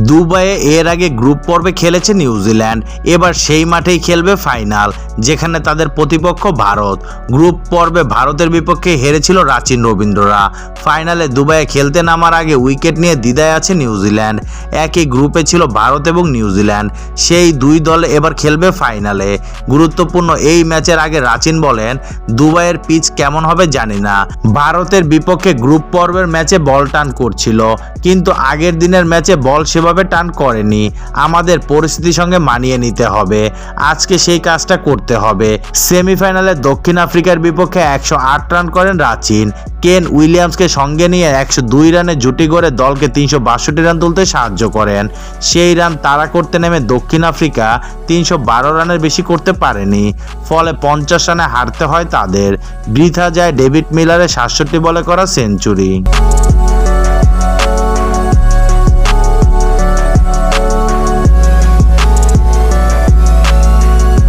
দুবাইয়ে এর আগে গ্রুপ পর্বে খেলেছে নিউজিল্যান্ড, এবার সেই মাঠেই খেলবে ফাইনাল, যেখানে তাদের প্রতিপক্ষ ভারত। গ্রুপ পর্বে ভারতের বিপক্ষে হেরেছিল রাচিন রবীন্দ্ররা। ফাইনালে দুবাইয়ে খেলতে নামার আগে উইকেট নিয়ে দ্বিধায় আছে নিউজিল্যান্ড। একই গ্রুপে ছিল ভারত এবং নিউজিল্যান্ড। সেই দুই দল এবার খেলবে ফাইনালে। গুরুত্বপূর্ণ এই ম্যাচের আগে রাচিন বলেন, দুবাইয়ের পিচ কেমন হবে জানি না। ভারতের বিপক্ষে গ্রুপ পর্বের ম্যাচে বল টান করছিল, কিন্তু আগের দিনের ম্যাচে বল সেভাবে টান করেনি। আমাদের পরিস্থিতির সঙ্গে মানিয়ে নিতে হবে, আজকে সেই কাজটা করতে হবে। সেমিফাইনালে দক্ষিণ আফ্রিকার বিপক্ষে 108 রান করেন রাচিন। কেন উইলিয়ামসকে সঙ্গে নিয়ে 102 রানে জুটি গড়ে দলকে 362 রান তুলতে সাহায্য করেন। সেই রান তাড়া করতে নেমে দক্ষিণ আফ্রিকা 312 রানের বেশি করতে পারেনি, ফলে 50 রানে হারতে হয় তাদের। বৃথা যায় ডেভিড মিলারের 67 বলে করা সেঞ্চুরি।